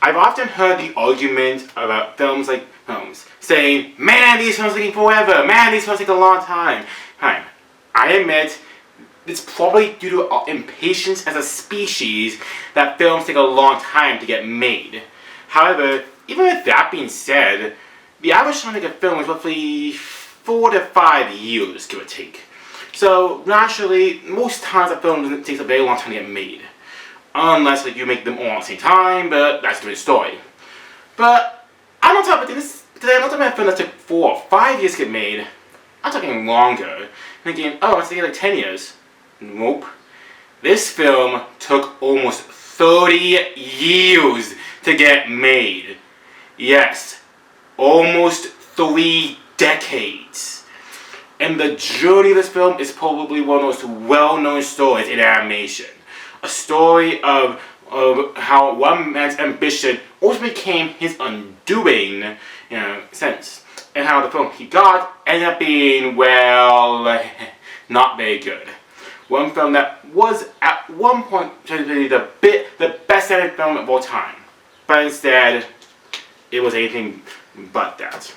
I've often heard the argument about films, saying, man, these films are taking forever, man, these films take a long time. I admit, it's probably due to our impatience as a species that films take a long time to get made. However, even with that being said, the average time to make a film is roughly 4 to 5 years, give or take. So, naturally, most times a film takes a very long time to get made. Unless you make them all at the same time, but that's a different story. But I'm not talking about this today. I'm not talking about a film that took 4 or 5 years to get made. I'm talking longer. Thinking, oh, it's taking like 10 years. Nope. This film took almost 30 years to get made. Yes, almost 3 decades. And the journey of this film is probably one of the most well-known stories in animation. A story of how one man's ambition ultimately became his undoing, sense. And how the film he got ended up being, well, not very good. One film that was at one point trying to be the best animated film of all time. But instead, it was anything but that.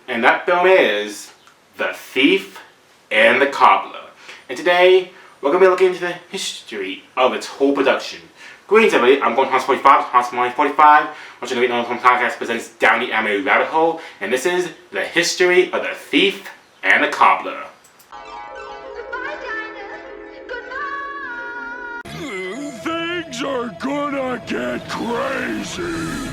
And that film is The Thief and the Cobbler. And today, we're going to be looking into the history of its whole production. Greetings everybody, I'm going to Hans 45, watching the Great Known Podcast presents Down the Animated Rabbit Hole, and this is the history of The Thief and the Cobbler. Goodbye, Dinah. Goodbye. Things are gonna get crazy.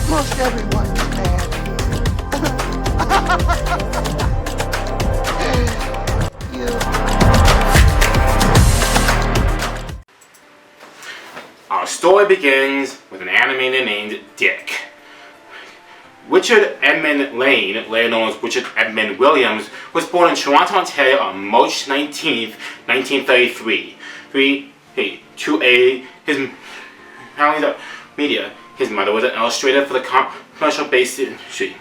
Most everyone's mad here. Our story begins with an animator named Dick. Richard Edmund Lane, later known as Richard Edmund Williams, was born in Toronto, Ontario on March 19th, 1933. His family's media. His mother was an illustrator for the commercial-based industry.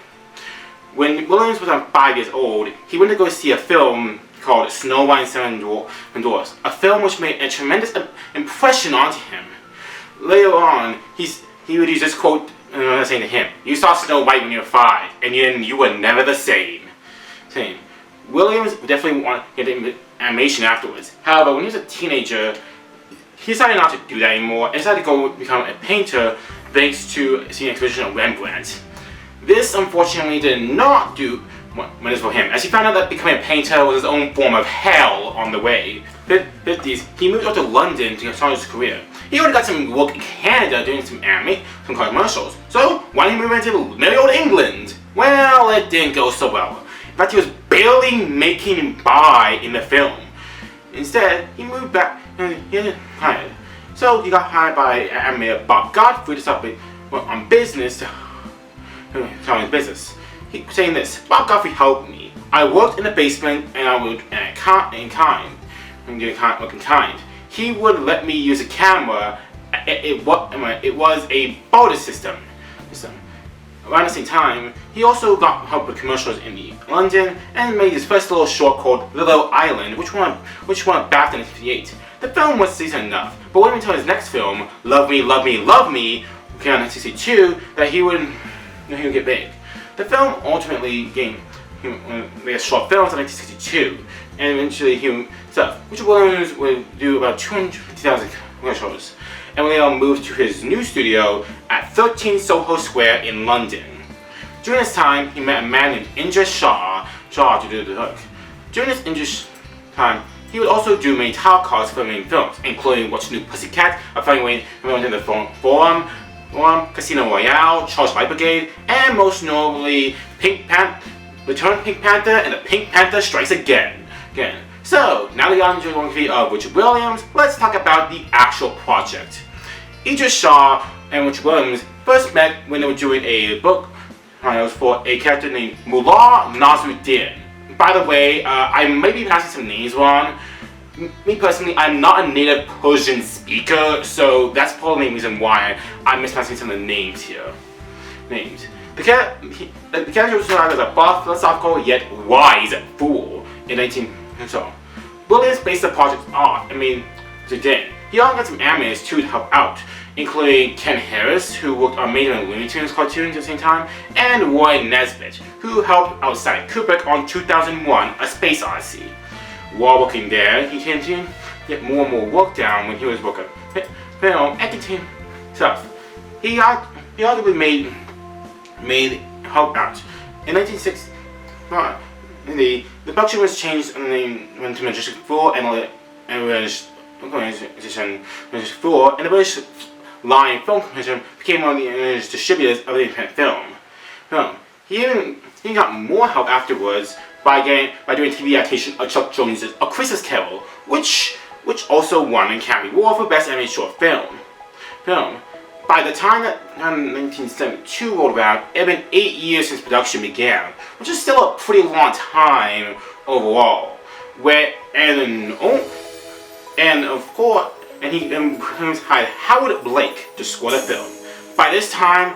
When Williams was 5 years old, he went to go see a film called Snow White and Seven Dwarfs, a film which made a tremendous impression onto him. Later on, he would use this quote, saying to him, "You saw Snow White when you were 5, and you were never the same." Williams definitely wanted to get into animation afterwards. However, when he was a teenager, he decided not to do that anymore and decided to go become a painter thanks to seeing an exhibition of Rembrandt. This unfortunately did not do wonders for him, as he found out that becoming a painter was his own form of hell on the way. In the 50s, he moved out to London to start his career. He already got some work in Canada doing some commercials, so why didn't he move into merry old England? Well, it didn't go so well. In fact, he was barely making by in the film. Instead, he moved back and he got hired. So he got hired by animator Bob Godfrey to start on business to start his business. He was saying this: "Bob Godfrey helped me. I worked in the basement and I would work in kind. He would let me use a camera. It was a barter system. Around the same time, he also got help with commercials in London and made his first little short called Little Island, which won a BAFTA in 1958. The film was decent enough, but wait until his next film, Love Me, Love Me, Love Me, came out in 1962, that he would get big. The film ultimately made a short film in 1962, and eventually Richard Williams would do about 250,000 commercials, and when they moved to his new studio at 13 Soho Square in London. During this time, he met a man named Indra Shah to do the work. During this time, he would also do many title cards for many films, including What's New Pussycat, A Funny Way in the Forum, Casino Royale, Charles Light Brigade, and most notably Return Pink Panther and The Pink Panther Strikes Again. So, now that we got into the filmography of Richard Williams, let's talk about the actual project. Idris Shah and Richard Williams first met when they were doing a book for a character named Mullah Nasrudin. By the way, I may be passing some names wrong. Me personally, I'm not a native Persian speaker, so that's probably the reason why I'm mispronouncing some of the names here. The character was described as a buff, philosophical, yet wise fool in 19... So, Williams based the project on, Zudin. He also got some animators too to help out, including Ken Harris, who worked on Major and Looney Tunes cartoons at the same time, and Roy Nesbitt, who helped out Stanley Kubrick on 2001: A Space Odyssey. While working there, he continued to get more and more work down when he was working film and continued stuff. He arguably made help out. In 1960, the production was changed to Majestic 4 and the British Line Film Commission became one of the distributors of the independent film. He got more help afterwards by doing TV adaptation of Chuck Jones' A Christmas Carol, which also won an Academy Award for Best Animated Short Film. By the time that 1972 rolled around, it had been 8 years since production began, which is still a pretty long time overall. He hired Howard Blake to score the film. By this time,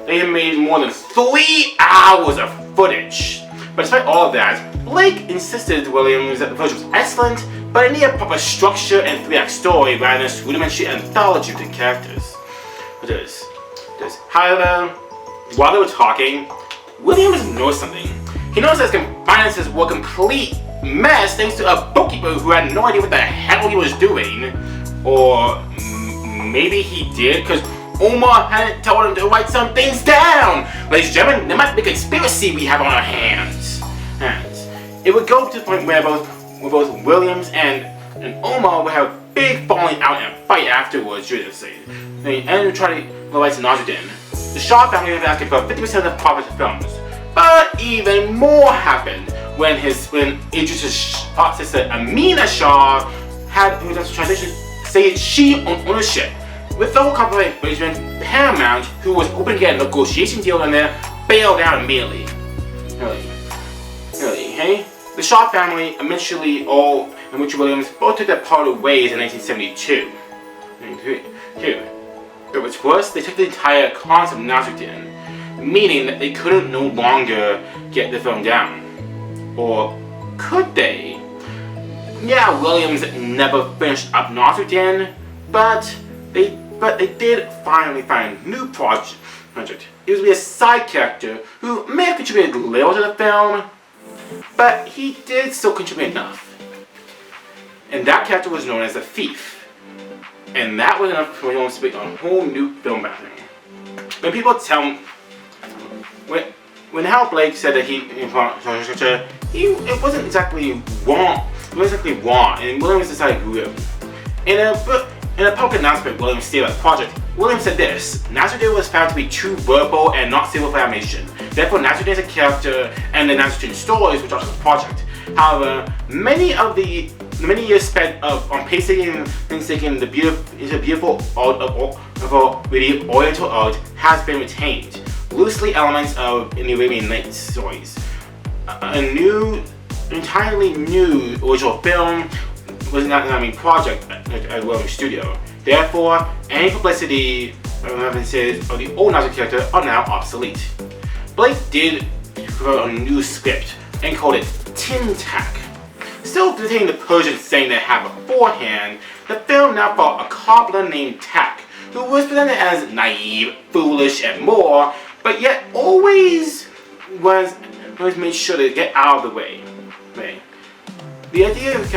they had made more than 3 hours of footage. But despite all of that, Blake insisted to Williams that the footage was excellent, but it needed a proper structure and 3-act story rather than a rudimentary anthology of the characters. However, while they were talking, Williams noticed something. He noticed that his finances were a complete mess thanks to a bookkeeper who had no idea what the hell he was doing. Or maybe he did, because Omar hadn't told him to write some things down. Ladies and gentlemen, there might be a conspiracy we have on our hands. It would go to the point where both Williams and Omar would have a big falling out and fight afterwards during this scene. And try to write to Nasrudin. The Shah family was asking for 50% of the profits of films. But even more happened when Idris' hot sister Amina Shah had the transition say she owned ownership. With the whole company arrangement, Paramount, who was hoping to get a negotiation deal in there, bailed out immediately. Really, hey? The Shaw family eventually and Richard Williams both took their parted ways in 1972. But what's worse, they took the entire concept of Nasrudin, meaning that they couldn't no longer get the film down. Or could they? Yeah, Williams never finished up Nasrudin, but they did finally find a new project. He was to be a side character who may have contributed little to the film, but he did still contribute enough. And that character was known as the Thief. And that was enough for Williams to make a whole new film about him. When people tell me, when Hal Blake said that it wasn't exactly wrong. It wasn't exactly wrong, and Williams decided to agree with him. In a public announcement Williams stated about the project, Williams said this: Nasrudin was found to be too verbal and not suitable for animation. Therefore, Nasrudin is a character, and the Nasrudin stories which are the project. However, many years spent on painstaking the beautiful art of really Oriental art has been retained. Loosely elements of the Arabian Knight stories. Entirely new original film was not the main project at Williams Studio. Therefore, any publicity references of the old Nazi character are now obsolete. Blake did wrote a new script and called it Tin Tack. Still containing the Persian saying they had beforehand, the film now followed a cobbler named Tack, who was presented as naive, foolish, and more, but yet always made sure to get out of the way. The idea of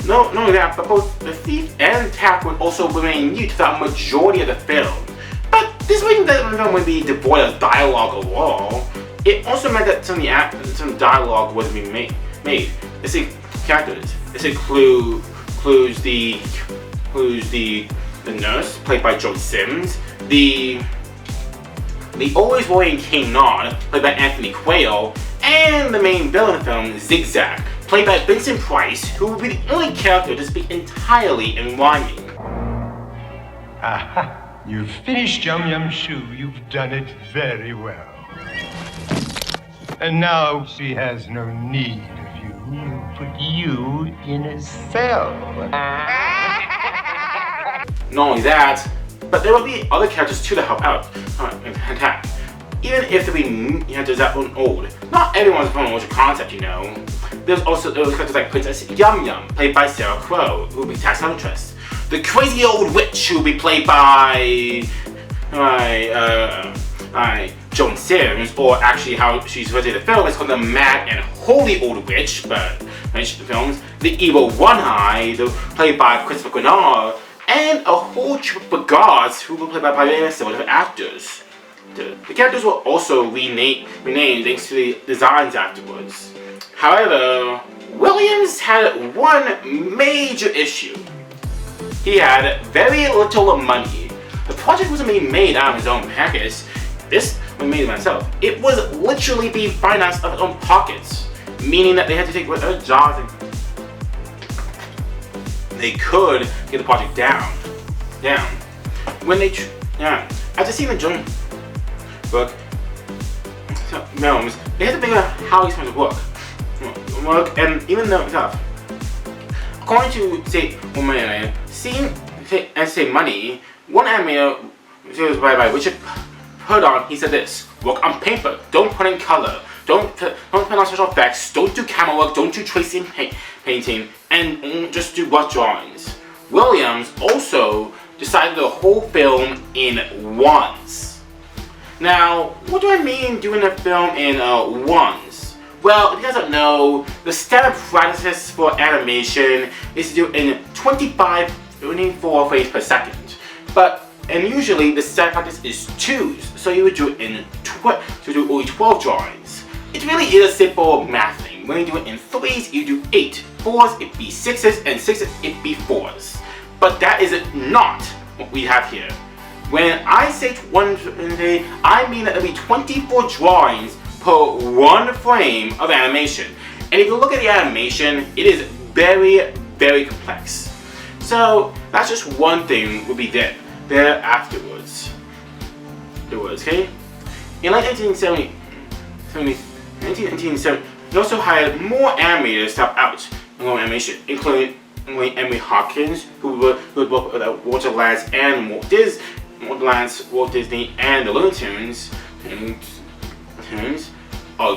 not only that, but both the Thief and Tack would also remain mute throughout the majority of the film. But this meant that the film would be devoid of dialogue overall. It also meant that some dialogue wasn't being made. You see, characters. This includes the nurse, played by Joe Sims, the always worrying King Nod, played by Anthony Quayle, and the main villain of the film, Zigzag, played by Vincent Price, who will be the only character to speak entirely in rhyming. Aha! You've finished Yum Yum Shoe. You've done it very well. And now she has no need of you. We'll put you in a cell. Not only that, but there will be other characters too to help out in attack. Even if there be characters that aren't old. Not everyone's from an older concept, you know. There's also characters like Princess Yum Yum, played by Sarah Crowe, who will be Tax Huntress. The crazy old witch, who will be played by Joan Sims, or actually how she's verted in the film, is called the Mad and Holy Old Witch, but in the films. The evil One-Eye, played by Christopher Grenard, and a whole troop of guards who were played by various different actors. The characters were also renamed thanks to the designs afterwards. However, Williams had one major issue. He had very little money. The project wasn't being made out of his own pockets. This was made myself. It was literally being financed out of their own pockets, meaning that they had to take other jobs and they could get the project down. When they after seeing the joint book films, they had to figure out how expensive work, and even though it's tough. According to one animator, save money, one animator was by Richard Purdon, he said this: work on paper, don't put in color, don't put on special effects, don't do camera work, don't do tracing painting, and just do rough drawings. Williams also decided the whole film in ones. Now, what do I mean doing a film in ones? Well, if you guys don't know, the standard practice for animation is to do in 24 frames per second. And usually the standard practice is 2s, so you would do it in only 12 drawings. It really is a simple math thing. When you do it in 3s, you do 8, 4s, it'd be 6s, and 6s, it'd be 4s. But that is not what we have here. When I say I mean that there'll be 24 drawings per one frame of animation. And if you look at the animation, it is very, very complex. So that's just one thing would be there afterwards. Okay? In like 1970, he also hired more animators to help out in animation, including Emery Hopkins, who would work with Walt Disney, and the Looney Tunes.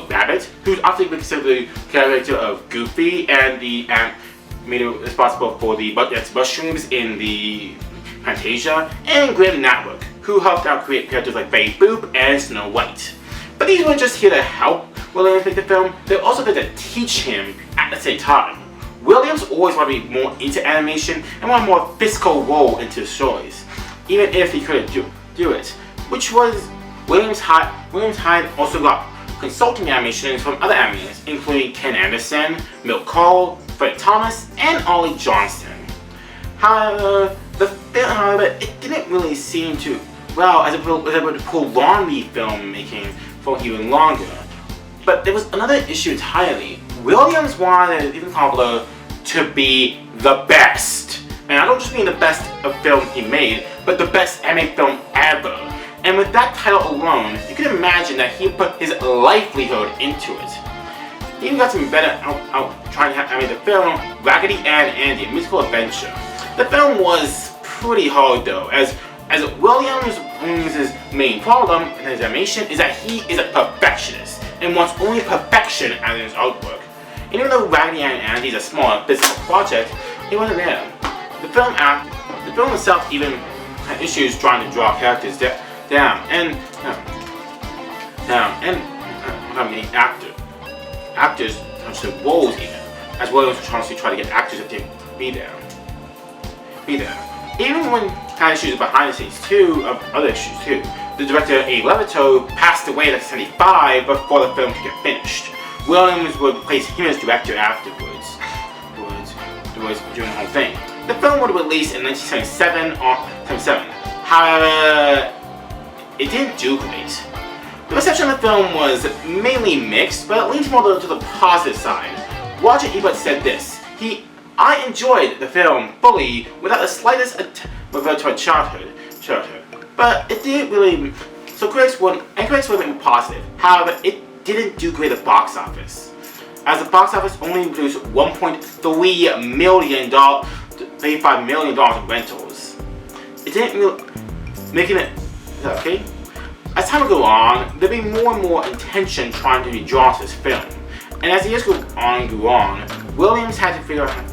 Babbitt, who's often considered the character of Goofy and the animator responsible for the mushrooms in the Fantasia, and Graham Natwick, who helped out create characters like Betty Boop and Snow White. But these weren't just here to help Williams make the film, they were also there to teach him at the same time. Williams always wanted to be more into animation and wanted more physical role into the stories, even if he couldn't do it, which was Williams hired also got consulting animations from other animators, including Ken Anderson, Milt Kahl, Fred Thomas, and Ollie Johnston. However, it didn't really seem to, as it would prolong the filmmaking for even longer. But there was another issue entirely. Williams wanted Aladdin Cobbler to be the best. And I don't just mean the best of film he made, but the best animated film ever. And with that title alone, you can imagine that he put his livelihood into it. He even got some better out trying to animate the film Raggedy and Andy, a musical adventure. The film was pretty hard though, as Williams' main problem in his animation is that he is a perfectionist and wants only perfection out of his artwork. And even though Raggedy and Andy is a small physical project, he wasn't there. The film itself even had issues trying to draw characters down and actors to roles even, as well as trying to try to get actors to be there. Even when had issues behind the scenes too, of other issues too. The director A. Levito passed away at 75 before the film could get finished. Williams would replace him as director afterwards. afterwards during the whole thing. The film was released in 1977 or 77. However, it didn't do great. The reception of the film was mainly mixed, but it leans more to the positive side. Roger Ebert said this: I enjoyed the film fully without the slightest revert to my childhood, but it didn't really. So critics were more positive. However, it didn't do great at the box office, as the box office only produced $1.3 million, $35 million in rentals. It didn't really making it okay. As time would go on, there'd be more and more intention trying to be drawn to this film, and as the years grew on, Williams had to figure out.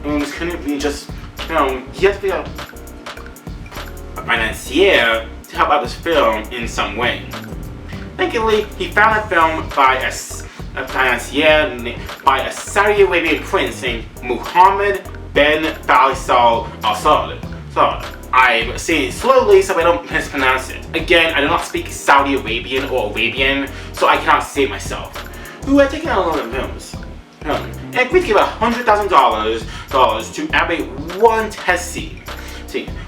Williams couldn't be just, he had to figure out a financier to help out this film in some way. Thankfully, he found a film by a financier by a Saudi Arabian prince named Muhammad bin Faisal Al Saud. I'm saying it slowly so I don't mispronounce it. Again, I do not speak Saudi Arabian or Arabian, so I cannot say it myself. Who had taken out a lot of films. And agreed to give $100,000 to animate one test scene.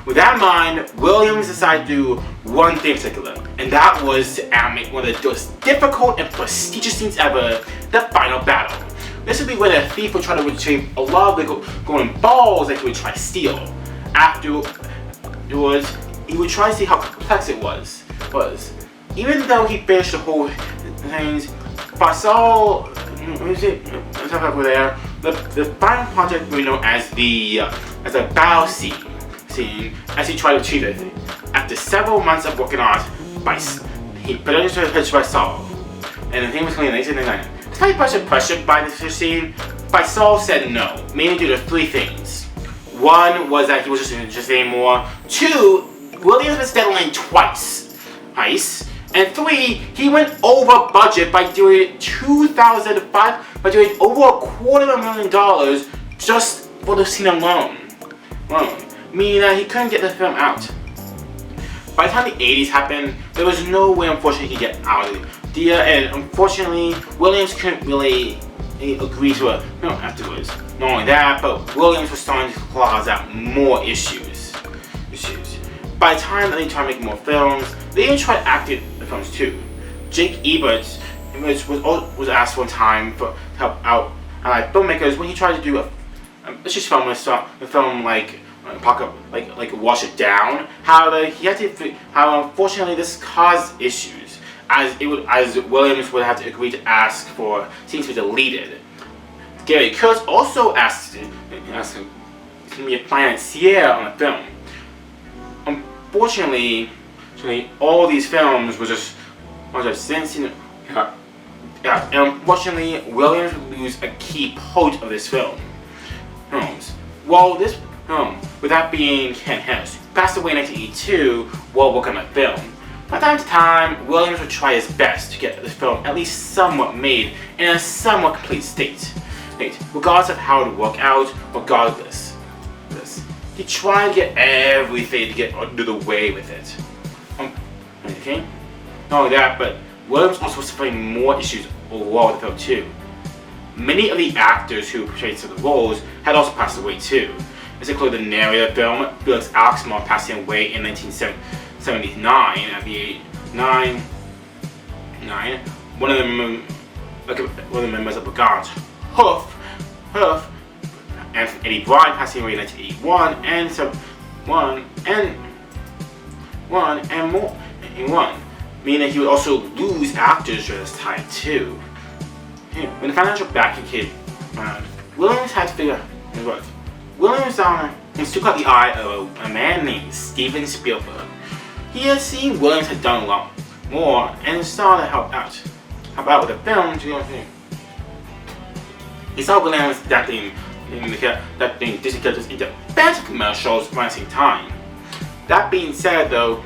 With that in mind, Williams decided to do one thing in particular, and that was to animate one of the most difficult and prestigious scenes ever, the final battle. This would be where the thief would try to retrieve a lot of the golden balls that he would try to steal. Afterwards, he would try to see how complex it was. Even though he finished the whole things, Faisal, over there, the final project we know as the battle scene, as he tried to achieve it. After several months of working on it, he produced a pitch by Saul, and the thing was clean in 1999. Despite much impression by this scene, Faisal said no, mainly due to three things. One was that he was just interested anymore. Two, Williams was deadline twice. And three, he went over budget by doing over $250,000 just for the scene alone. Meaning that he couldn't get the film out. By the time the 80s happened, there was no way, unfortunately, he could get out of the idea, and unfortunately, Williams couldn't really agree to it afterwards. Not only that, but Williams was starting to cause out more issues. By the time that they tried making more films, they even tried acting the films too. Jake Ebert was asked one time to help out filmmakers when he tried to do let's just film the film like wash it down. However, unfortunately this caused issues, as Williams would have to agree to ask for scenes to be deleted. Gary Kurtz also asked him to be a financier on the film. Unfortunately, all these films were just and unfortunately, Williams would lose a key part of this film. Well, this film, with that being Ken Harris, passed away in 1982 while working on the film. From time to time, Williams would try his best to get this film at least somewhat made in a somewhat complete state. Regardless of how it would work out, he tried to get everything to get under the way with it. Not only that, but Williams also was suffering more issues overall with the film too. Many of the actors who portrayed some of the roles had also passed away too. This included the narrator of the film, Felix Alexmore, passing away in 1979 at the age 9. One of the members of the Brigade, Huff, and Eddie Bryan passing away in 1981, meaning that he would also lose actors during this time too. When the financial backing came around, Williams had to figure out what. Williams took out the eye of a man named Steven Spielberg. He had seen Williams had done a lot more and started to help out with the film. He saw Williams adapting Disney characters into fantasy commercials around the same time. That being said, though,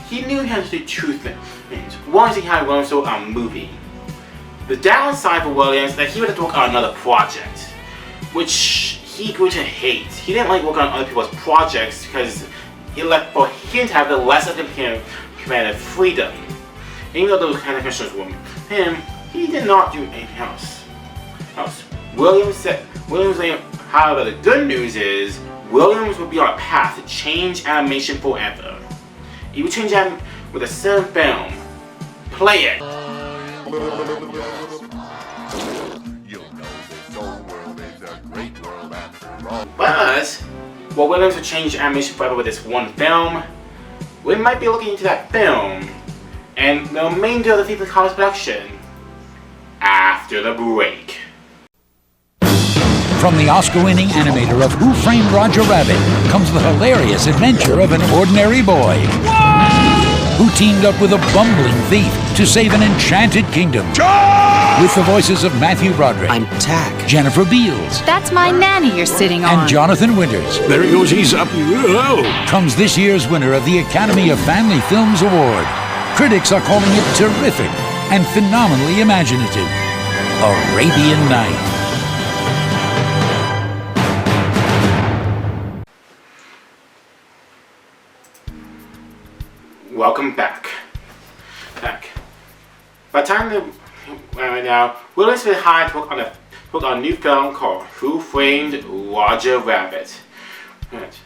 he knew he had to do two things. One is he had Williams do a movie. The downside for Williams is that he would have to work on another project, which he grew to hate. He didn't like working on other people's projects because it left for him to have the less of creative freedom. And even though those kind of commissioners were him, he did not do anything else. Williams However, the good news is Williams will be on a path to change animation forever. He will change them with a certain film. Play it! But while Williams will change animation forever with this one film, we might be looking into that film and the remainder of the Thief and the Cobbler's production after the break. From the Oscar-winning animator of Who Framed Roger Rabbit comes the hilarious adventure of an ordinary boy who teamed up with a bumbling thief to save an enchanted kingdom. With the voices of Matthew Broderick, I'm Tack, Jennifer Beals, That's my nanny you're sitting on. and Jonathan Winters, There he goes, he's up. Oh. comes this year's winner of the Academy of Family Films Award. Critics are calling it terrific and phenomenally imaginative. Arabian Knight. Welcome back. By the time now, Williams been hired to work on a new film called Who Framed Roger Rabbit. Right.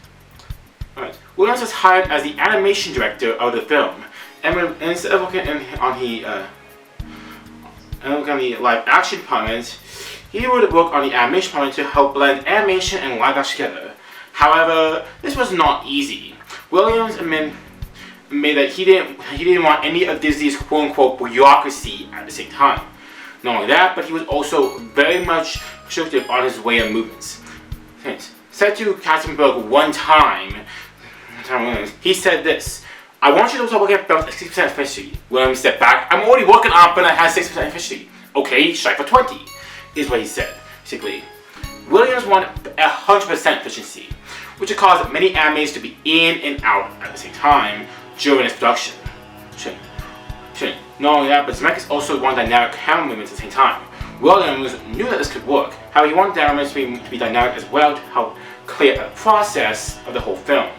Williams was hired as the animation director of the film, and instead of working on the live action department, he would work on the animation department to help blend animation and live action together. However, this was not easy. Williams made that he didn't want any of Disney's quote-unquote bureaucracy at the same time. Not only that, but he was also very much restrictive on his way of movements. Said to Katzenberg one time, he said this: "I want you to start working at films at 60% efficiency." Williams stepped back. "I'm already working on a film that has 60% efficiency." "Okay, strike for 20, is what he said. Basically, Williams wanted 100% efficiency, which would cause many animators to be in and out at the same time during its production. Not only that, but Zemeckis also wanted dynamic camera movements at the same time. Williams knew that this could work. However, he wanted dynamics to be dynamic as well to help clear the process of the whole film.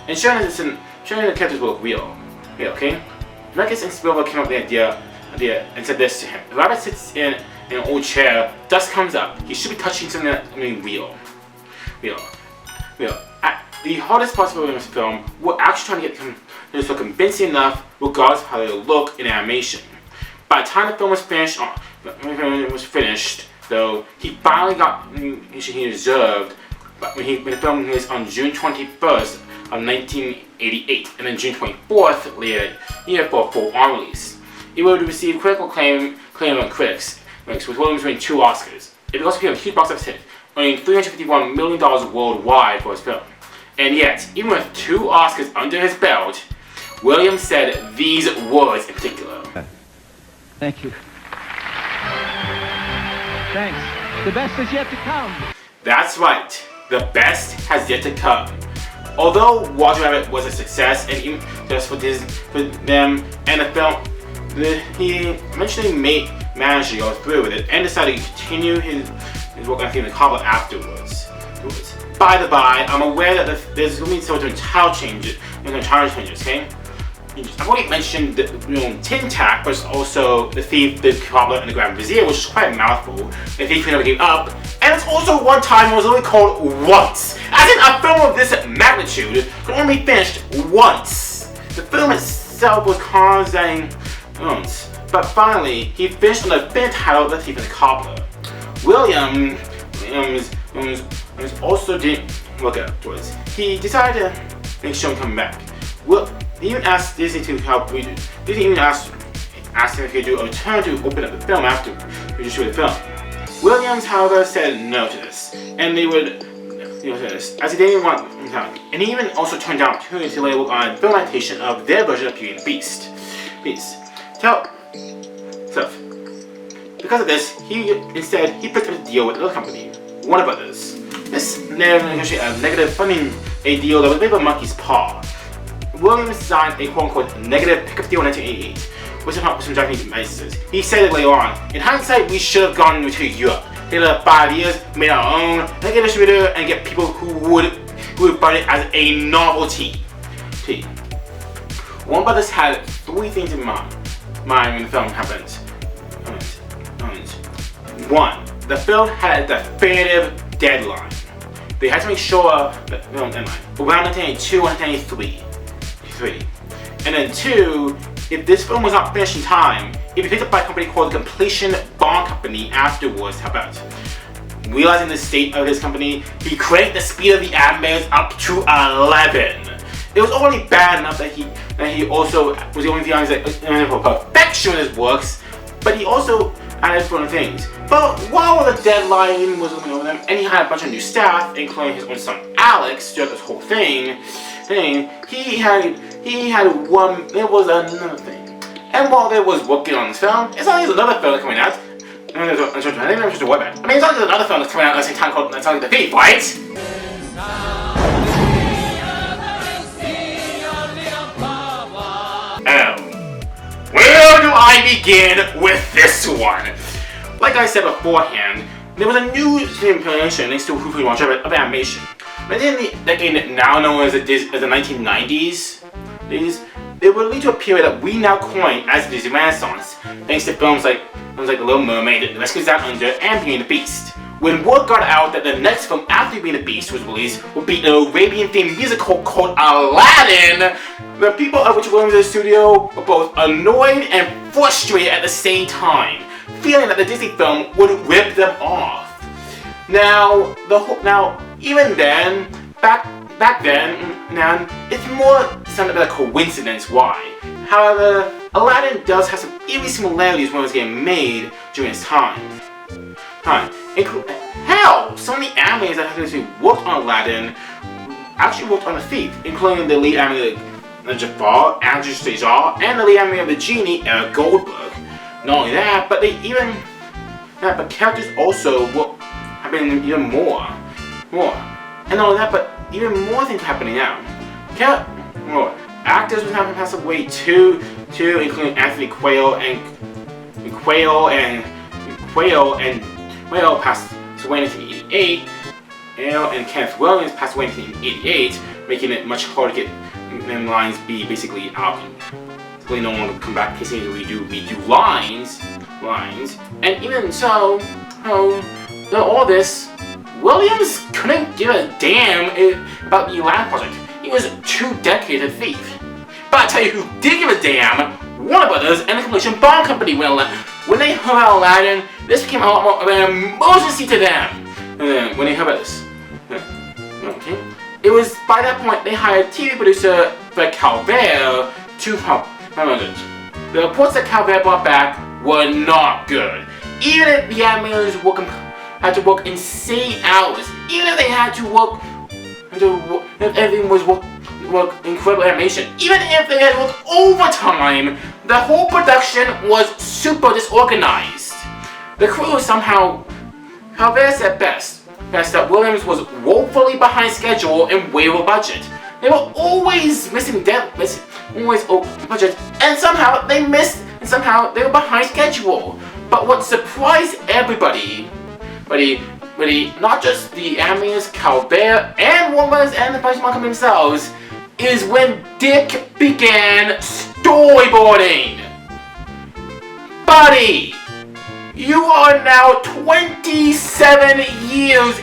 And showing the characters will look real. Okay? Zemeckis and Spielberg came up with the idea and said this to him: "If a rabbit sits in an old chair, dust comes up. He should be touching something that's real. The hardest parts of Williams' film were actually trying to get them to look convincing enough, regardless of how they look in animation. By the time the film was finished, though, he finally got the recognition he deserved when the film was on June 21st of 1988, and then June 24th later year for a full-on release. It would receive critical acclaim from critics, with Williams winning 2 Oscars. It also became a huge box office hit, earning $351 million worldwide for his film. And yet, even with 2 Oscars under his belt, Williams said these words in particular. Thank you. Thanks. The best is yet to come. That's right. The best has yet to come. Although Roger Rabbit was a success, and even just for them and the film, he eventually managed to go through with it and decided to continue his work on Thief and the Cobbler afterwards. By the by, I'm aware that there's going to be some title changes, okay? I've already mentioned the Tin Tack, but also the Thief, the Cobbler, and the Grand Vizier, which is quite a mouthful. The Thief Who Never Gave Up, and it's also one time it was only called once. As in, a film of this magnitude could only be finished once. The film itself was causing once, but finally, he finished on the fifth title, The Thief and the Cobbler. Williams also didn't look afterwards. He decided to make sure him come back. He even asked Disney to help redo. Disney even asked him if he could do a return to open up the film after we just shoot the film. Williams, however, said no to this, and they would, as he didn't want time. And he even also turned down opportunity to later work on a film adaptation of their version of Beauty and the Beast. Because of this, he picked up a deal with another company, Warner Brothers. This negotiated a deal that was a bit of a monkey's paw. Williams signed a quote-unquote negative pickup deal in 1988 with some Japanese investors. He said it later on: "In hindsight, we should have gone to Europe. Take 5 years, made our own, and get a distributor and get people who would buy it as a novelty." Warner Brothers had 3 things in mind when the film happened. 1. The film had a definitive deadline. They had to make sure that, around 1992 and 1993. And then 2, if this film was not finished in time, it'd be picked up by a company called the Completion Bond Company afterwards. How about? Realizing the state of his company, he cranked the speed of the animators up to 11. It was already bad enough that he also was the only thing for perfection in his works, but he also added fun things. But while the deadline was looking over them, and he had a bunch of new staff, including his own son Alex, throughout this whole thing, there was another thing. And while there was working on this film, it's not like there's another film coming out. I mean, it's not like there's another film that's coming out at the same time called The Thief, right? Where do I begin with this one? Like I said beforehand, there was a new implementation next to Who Framed Roger Rabbit of animation. But in the decade now known as the 1990s, they would lead to a period that we now coin as the Disney Renaissance, thanks to films like The Little Mermaid, The Rescue Down Under, and Beauty and the Beast. When word got out that the next film after Beauty and the Beast was released would be an Arabian-themed musical called Aladdin, the people of which were in the studio were both annoyed and frustrated at the same time, feeling that the Disney film would rip them off. Now, even then, back then, it's more something like a coincidence why. However, Aladdin does have some eerie similarities when it was getting made during its time. Hell, some of the animators that actually worked on Aladdin actually worked on The Thief, including the lead animator Jafar, Andrew Stajar, and the lead animator of the Genie, Eric Goldberg. Not only that, but but characters also have been even more. And not only that, but even more things happening now. Actors would have to pass away too, including Anthony Quayle passed away in 1988, and Kenneth Williams passed away in 1988, making it much harder to get them lines be basically out. Basically, no one would come back kissing to redo lines. And even so, all this, Williams couldn't give a damn about the Aladdin project. He was 2 decades a thief. But I tell you who did give a damn, Warner Brothers and the Completion Bond Company. When they heard about Aladdin, this became a lot more of an emergency to them. When they heard about this. Okay. It was by that point they hired TV producer Fred Calvert to help. The reports that Calvert brought back were not good. Even if the animators had to work insane hours, even if they had to work, if everything was work incredible animation, even if they had to work overtime, the whole production was super disorganized. The crew somehow, Calvert said best that Williams was woefully behind schedule and way over budget. They were always missing always over budget, and somehow they missed, and somehow they were behind schedule. But what surprised everybody, not just the animators, Calvert, and Warner Brothers and the production company themselves, is when Dick began storyboarding. Buddy, you are now 27 years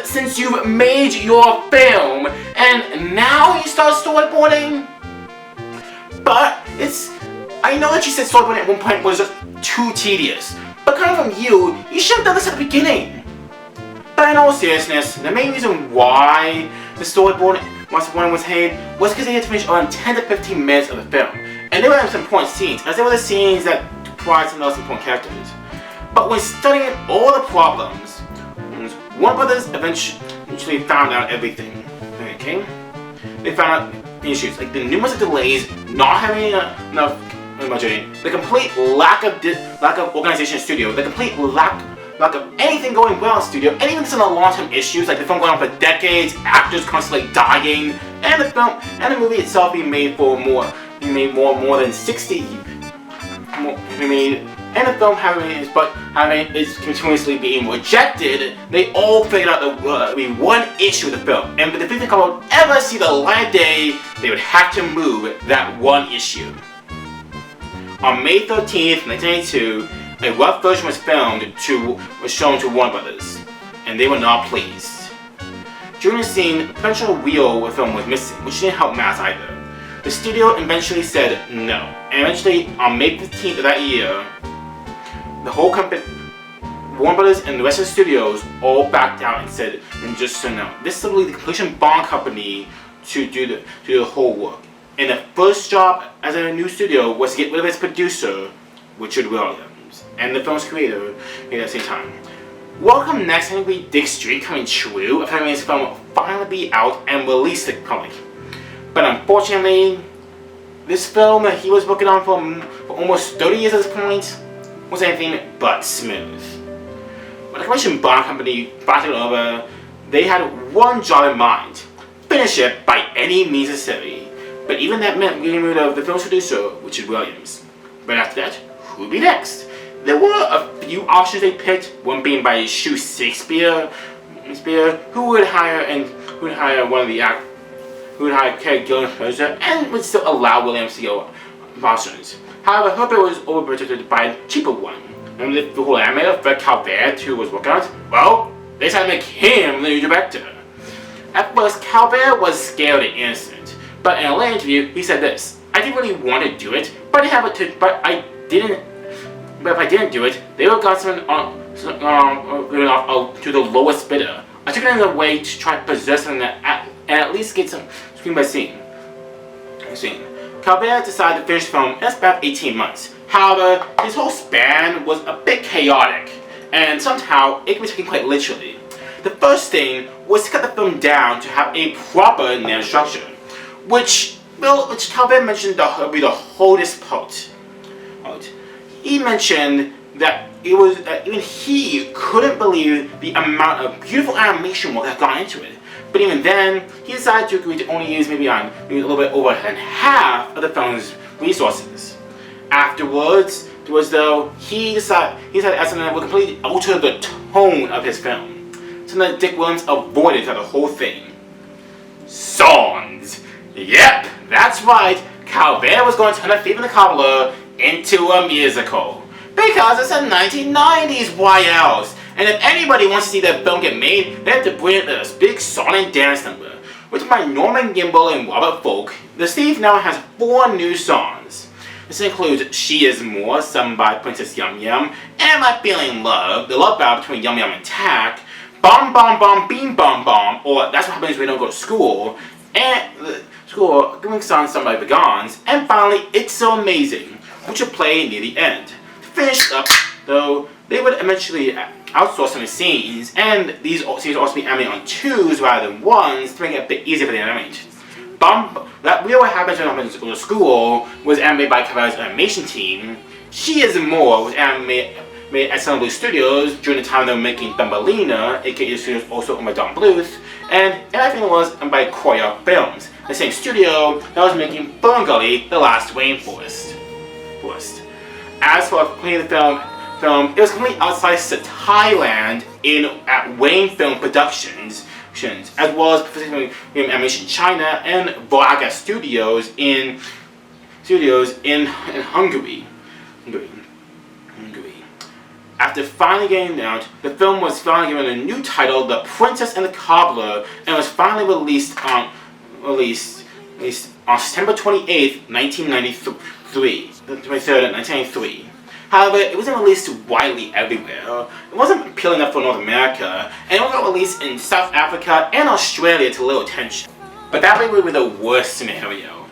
since you've made your film, and now you start storyboarding? But I know that you said storyboarding at one point was just too tedious, but coming from you should have done this at the beginning. But in all seriousness, the main reason why the storyboard was made was because they had to finish around 10 to 15 minutes of the film, and they were some important scenes, as they were the scenes that comprised some of the most important characters. But when studying all the problems, Warner Brothers eventually found out everything. Okay? They found out the issues, like the numerous delays, not having enough budgeting, the complete lack of organization in studio, the complete lack of anything going well in studio, and even some of the long-term issues, like the film going on for decades, actors constantly dying, and the movie itself being made for more than 60 and the film having its continuously being rejected. They all figured out there would be one issue with the film, and if the Disney couple would ever see the light of day, they would have to move that one issue. On May 13th, 1992, a rough version was shown to Warner Brothers, and they were not pleased. During the scene, the potential wheel of the film was missing, which didn't help matters either. The studio eventually said no, and eventually on May 15th of that year, the whole company, Warner Brothers and the rest of the studios all backed out and said, and just so now, this is simply the completion bond company to do the whole work. And the first job as a new studio was to get rid of its producer, Richard Williams, and the film's creator at the same time. Welcome next time we Dick's dream coming true of having his film finally be out and released to the public. But unfortunately, this film that he was working on for almost 30 years at this point was anything but smooth. When the completion bond company bought it over, they had one job in mind: finish it by any means necessary. But even that meant getting rid of the film's producer, Richard Williams. But after that, who would be next? There were a few options they picked, one being by Shu Shakespeare, who would hire Cary Gilliam and would still allow Williams to go Boston's. However, her bid was overprotected by a cheaper one. And the whole animator, Fred Calvert, who was working on it, well, they decided to make him the new director. At first, Calvert was scared and innocent, but in a later interview, he said this: "I didn't really want to do it, but if I didn't do it, they would have got someone to the lowest bidder. I took it in a way to try to possess them and at least get some screen by scene." Calvert decided to finish the film in about 18 months. However, his whole span was a bit chaotic, and somehow it can be taken quite literally. The first thing was to cut the film down to have a proper narrative structure, which Calvert mentioned would be the hardest part. He mentioned that even he couldn't believe the amount of beautiful animation work that got into it. But even then, he decided to agree to only use maybe a little bit over half of the film's resources. Afterwards, he decided as something that would completely alter the tone of his film, something that Dick Williams avoided throughout the whole thing: songs. Yep, that's right. Calvert was going to turn The Thief and the Cobbler into a musical. Because it's a 1990s, why else? And if anybody wants to see that film get made, they have to bring in this big song and dance number. Written by Norman Gimbel and Robert Folk, The Thief now has 4 new songs. This includes She Is More, sung by Princess Yum Yum, Am I Feeling Love, the love battle between Yum Yum and Tack, Bomb Bomb Bomb Beam Bomb Bomb, or That's What Happens When We Don't Go to School, and the school giving songs sung by Vagons, and finally It's So Amazing, which will play near the end. To finish up, though, they would eventually outsource some of the scenes, and these scenes will also be animated on 2s rather than 1s to make it a bit easier for the animation. That Real What Happens When Happens to School was animated by Calvert's animation team. She Is More was animated at Sun Blue Studios during the time they were making Thumbelina, aka the studios also owned by Don Bluth, and everything was owned by Koya Films, the same studio that was making Ferngully: The Last Rainforest. As for completing the film, it was completely outside Thailand at Wayne Film Productions, as well as Pacific Animation China and Braga Studios in Hungary. After finally getting out, the film was finally given a new title, The Princess and the Cobbler, and was finally released on September 28th, 1993. The 23rd of 1993. However, it wasn't released widely everywhere. It wasn't appealing enough for North America, and it was released in South Africa and Australia to little attention. But that way would be the worst scenario.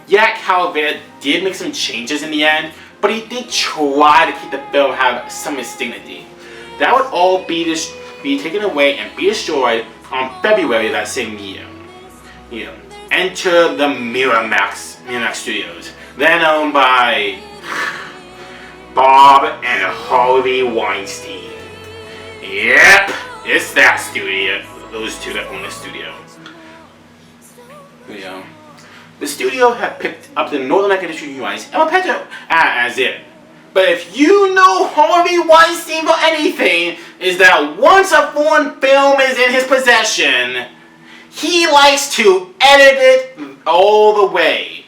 Yeah, Calvert did make some changes in the end, but he did try to keep the film have some of its dignity. That would all be taken away and be destroyed on February of that same year. Enter the Miramax Studios, then owned by Bob and Harvey Weinstein. Yep, it's that studio. Those two that own the studio. The studio had picked up the North American distribution rights and were pegged as it. But if you know Harvey Weinstein for anything, is that once a foreign film is in his possession, he likes to edit it all the way.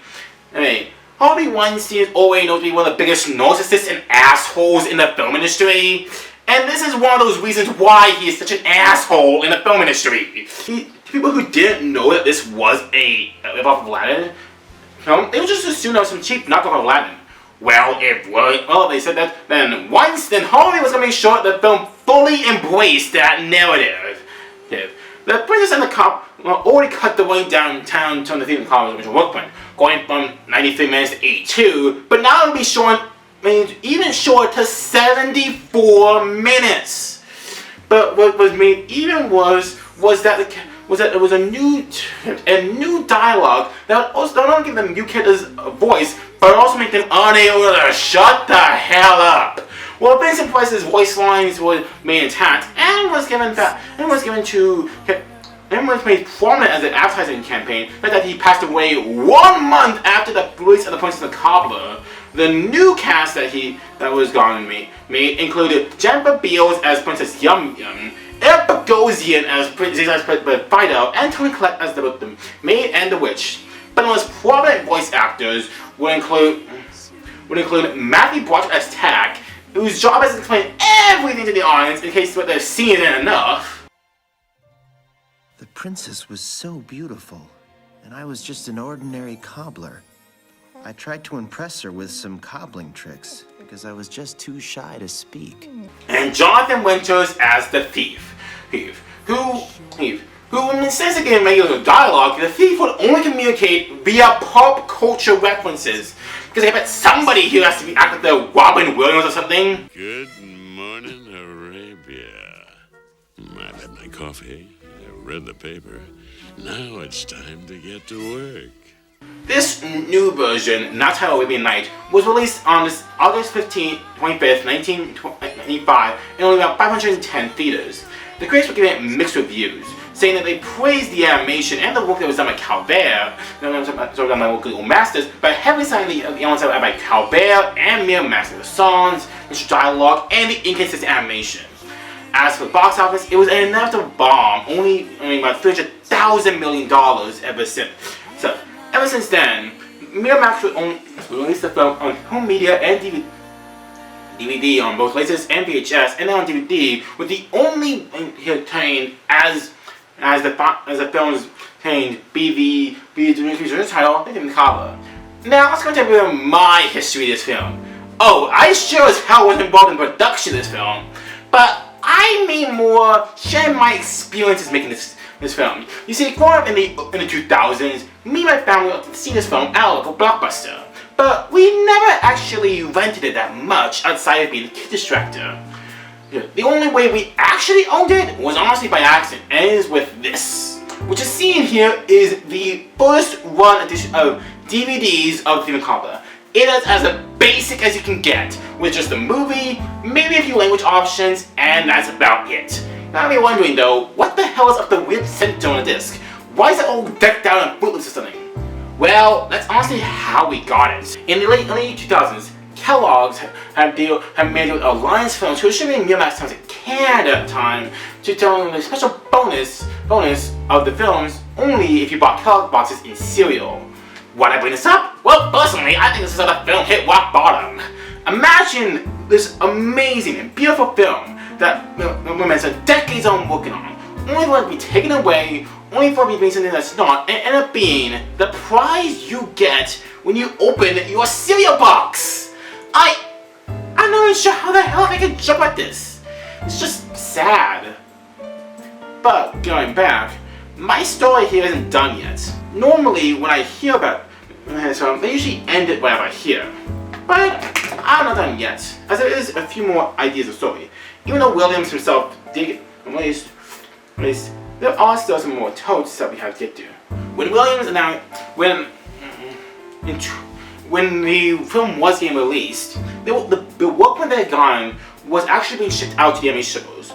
Harvey Weinstein is already known to be one of the biggest narcissists and assholes in the film industry, And this is one of those reasons why he is such an asshole in the film industry. People who didn't know that this was a ripoff of Aladdin film, they would just assume that was some cheap knockoff of Aladdin. Well, they said that then Hollywood was going to make sure that the film fully embraced that narrative. The Princess and the Cobbler already cut the way downtown to the theme of the Cobbler's original work plan, going from 93 minutes to 82, but now it'll be short, even short to 74 minutes. But what was made even worse was that there was a new dialogue that would also not only give them new characters a voice, but also make them unable to shut the hell up. Well, Vincent Price's voice lines were made intact and was made prominent as an advertising campaign. The fact that he passed away 1 month after the release of The Princess And The Cobbler. The new cast that was gone and made included Jennifer Beals as Princess Yum Yum, Eric Bogosian as Princess Fido, and Toni Collette as the Maid and the Witch. But the most prominent voice actors would include Matthew Broderick as Tack, whose job is to explain everything to the audience in case what they've seen isn't enough. The princess was so beautiful, and I was just an ordinary cobbler. I tried to impress her with some cobbling tricks, because I was just too shy to speak. And Jonathan Winters as the thief, who instead of getting regular dialogue, the thief would only communicate via pop culture references. Because I bet somebody here has to be acting like Robin Williams or something. Good morning, Arabia. I've had my coffee, I've read the paper. Now it's time to get to work. This new version, not titled Arabian Knight, was released on August 25th, 1995 in only about 510 theaters. The critics were giving it mixed reviews, saying that they praised the animation and the work that was done by Calvert, done by local masters, but heavily citing the elements done by Calvert and Miramax, the songs, the dialogue, and the inconsistent animation. As for the box office, it was an inevitable bomb, only about $300,000 million ever since. So, ever since then, Miramax would release the film on home media and DVD on both lasers and VHS, and then on DVD, with the only contained as the film's contained BV title, The Cobbler. Now let's go to a bit of my history of this film. Oh, I sure as hell was involved in the production of this film, but I mean more sharing my experiences making this film. You see, growing up in the 2000s, me and my family went to see this film at a local Blockbuster. But we never actually rented it that much outside of being a kid distractor. The only way we actually owned it was honestly by accident, and it is with this. What you're seeing here is the first run edition of DVDs of The Cobbler. It is as basic as you can get, with just the movie, maybe a few language options, and that's about it. Now you're wondering though, what the hell is up the weird center on the disc? Why is it all decked out in Footloose or something? Well, that's honestly how we got it. In the late 2000s, Kellogg's had made with Alliance Films, who was shipping Miramax Times in Canada at the time, to tell them a special bonus of the films only if you bought Kellogg boxes in cereal. Why'd I bring this up? Well, personally, I think this is how the film hit rock bottom. Imagine this amazing and beautiful film that women spent decades on working on, only for it to be taken away, only for it to be something that's not, and end up being the prize you get when you open your cereal box. I'm not even sure how the hell I could jump at this. It's just sad. But going back, my story here isn't done yet. Normally, when I hear about it, they usually end it wherever I hear. But I'm not done yet, as there is a few more ideas of story. Even though Williams himself did release, there are still some more totes that we have to get to. When Williams announced, when the film was getting released, the workman that had gone was actually being shipped out to the animation shows.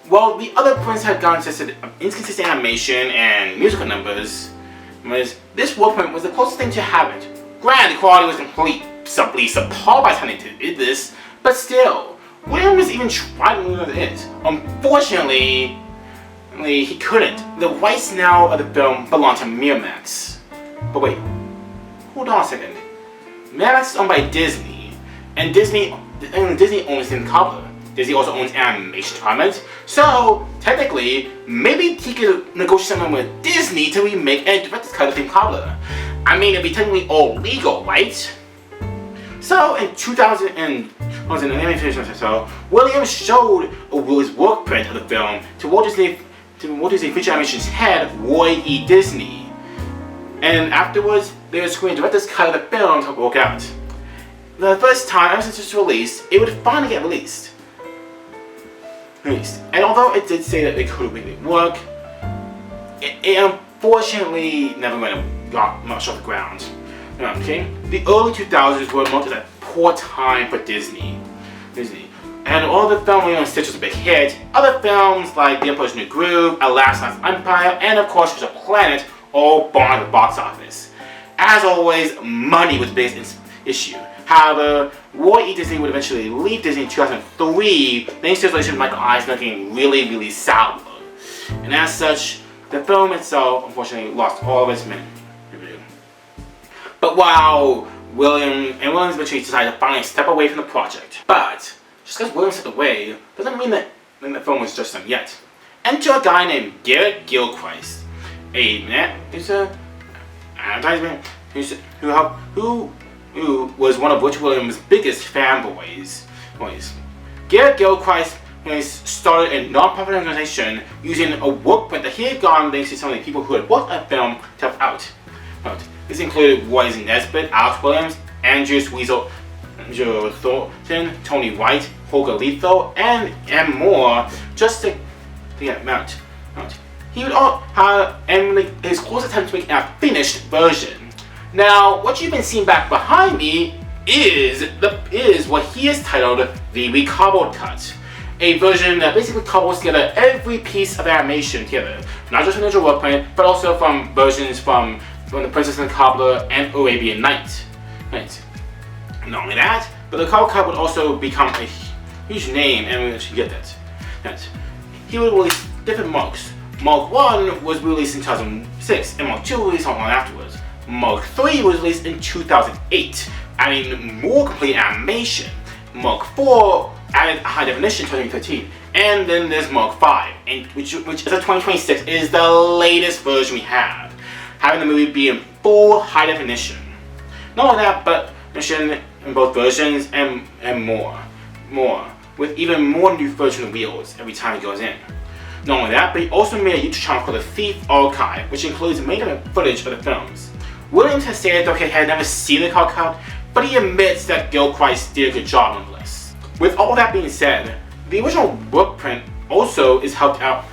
While the other prints had gone to inconsistent animation and musical numbers, this workman was the closest thing to have it. Granted, the quality was completely subpar by the time they did this, but still, Williams even tried to move it. Unfortunately, he couldn't. The rights now of the film belong to Miramax. But wait, hold on a second. Miramax is owned by Disney, and Disney owns The Cobbler. Disney also owns animation department, so technically, maybe he could negotiate something with Disney to remake and direct this cut of the Cobbler. I mean, it'd be technically all legal, right? So in 2000 Williams showed his work print of the film to Walt Disney Feature Animation's head, Roy E. Disney. And afterwards, they were screening director's cut of the film to work out. The first time, ever since its release, it would finally get released. And although it did say that it could really work, it unfortunately never got much off the ground. Okay? The early 2000s were marked as a poor time for Disney. And all the film Lilo & Stitch was a big hit. Other films like The Emperor's New Groove, Aladdin Empire, and of course Treasure Planet all bombed at the box office. As always, money was the biggest issue. However, Roy E. Disney would eventually leave Disney in 2003, thanks to his relationship with Michael Eisner getting really sour. And as such, the film itself unfortunately lost all of its revenue. But while Williams eventually decided to finally step away from the project. But just because Williams stepped away doesn't mean that the film was just done yet. Enter a guy named Garrett Gilchrist, who's an advertisement who was one of Rich Williams' biggest fanboys. Garrett Gilchrist started a non-profit organization using a work print that he had gotten thanks to some of the people who had worked on film to help out. This included Roy Nesbitt, Alex Williams, Andrew Thornton, Tony White, Holger Letho, and more, just to get out. He would his close attempt to make a finished version. Now, what you've been seeing back behind me is what he has titled the Recobbled cut. A version that basically cobbles together every piece of animation together, not just from the original work print, but also from versions from the Princess And The Cobbler and Arabian Knight. Not only that, but the Recobbled cut would also become a huge name, and we should get that. He would release different marks. Mark 1 was released in 2006, and Mark 2 was released not long afterwards. Mark 3 was released in 2008, adding more complete animation. Mark 4 added high definition in 2013, and then there's Mark 5, which as of 2026 is the latest version we have, having the movie be in full high definition. Not only that, but definition in both versions and more, with even more new version of wheels every time it goes in. Not only that, but he also made a YouTube channel called The Thief Archive, which includes main footage of the films. Williams has stated that he had never seen the Recobbled cut, but he admits that Gilchrist did a good job nonetheless. With all that being said, the original work print also is helped out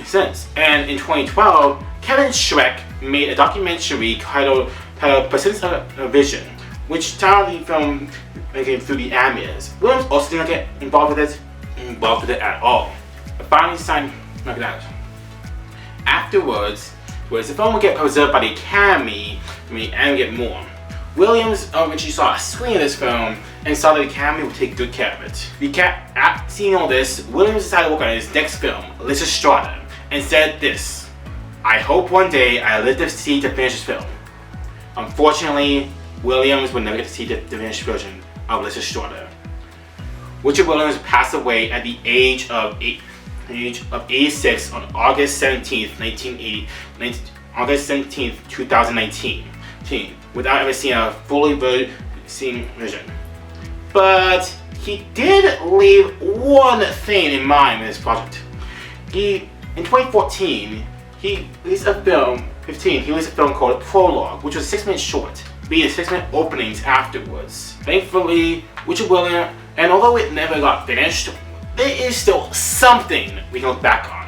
since, and in 2012, Kevin Schreck made a documentary titled Persistence of Vision, which titled the film through the Animators. Williams also did not get involved with it at all. But finally signed that. Afterwards, the film would get preserved by the Academy and get more. Williams eventually saw a screen of this film and saw that the Academy would take good care of it. Seeing all this, Williams decided to work on his next film, Lysistrata, and said this: "I hope one day I live to see to finish this film." Unfortunately, Williams would never get to see the finished version of Lysistrata. Richard Williams passed away at the age of 86 on August 17th, 2019, without ever seeing a fully version. But he did leave one thing in mind with this project. In 2014, he released a film called Prologue, which was a 6-minute short, being 6-minute openings afterwards. Thankfully, Richard Williams, and although it never got finished, there is still something we can look back on.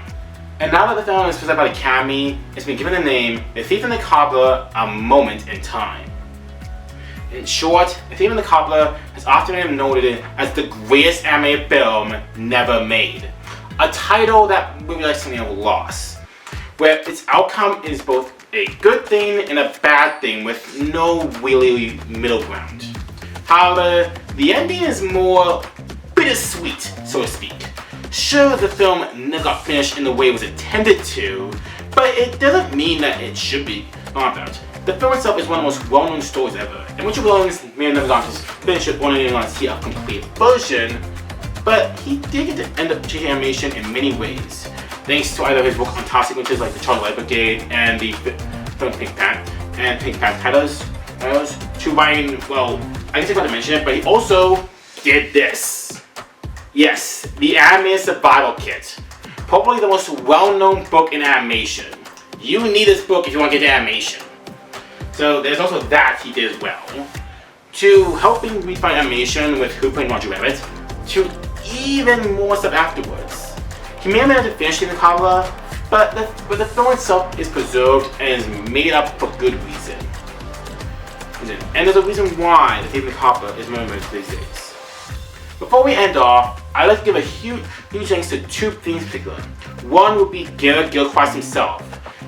And now that the film is presented by the Academy, it's been given the name The Thief and the Cobbler, A Moment in Time. In short, The Thief and the Cobbler has often been noted as the greatest animated film never made. A title that movie like something of a loss, where its outcome is both a good thing and a bad thing with no really middle ground. However, the ending is more bittersweet, so to speak. Sure, the film never got finished in the way it was intended to, but it doesn't mean that it should be not that. The film itself is one of the most well-known stories ever, and Richard Williams may have never gotten to finish it or even gone to see a complete version, but he did get to end up changing animation in many ways, thanks to either his work on top sequences like the Charlie Light Brigade and the film Pink Panthers, to Ryan, well, I guess I forgot to mention it, but he also did this. Yes, the Animated Survival Kit. Probably the most well-known book in animation. You need this book if you want to get into animation. So there's also that he did as well. To helping refine animation with Who Framed Roger Rabbit, to even more stuff afterwards. He may have been able to finish the Cobbler, but the film itself is preserved and is made up for good reason. And there's a reason why the Thief and the Cobbler is remembered these days. Before we end off, I'd like to give a huge thanks to two things in particular. One would be Garrett Gilchrist himself.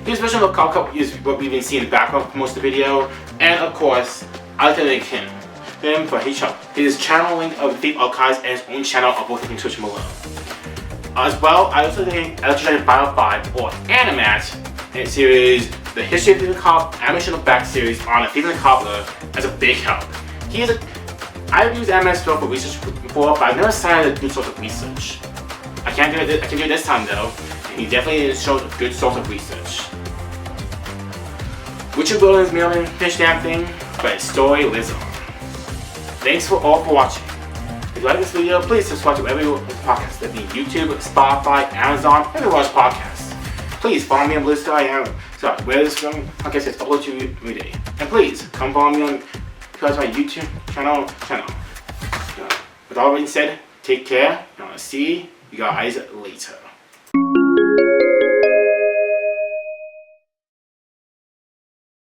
His version of the Cobbler is what we've been seeing in the background for most of the video, and of course, I'd like to thank him for his channel link of the Thief Archives and his own channel are both in Twitch below. As well, I also thank Electric Final 5 or Animat and series The History of the Thief and the Cobbler animation look back series on the Thief and the Cobbler as a big help. I've used Animat's film for research before, but I've never cited a good source of research. I can do it this time though, and he definitely showed a good source of research. Richard Williams may not finish damn thing, but his story lives on. Thanks all for watching. If you like this video, please subscribe to every podcast, that'd be YouTube, Spotify, Amazon, every watch podcasts. Please follow me on Bluesky, where this podcast is uploaded to you every day. And please come follow me on my YouTube channel. With all being said, take care, and I'll see you guys later.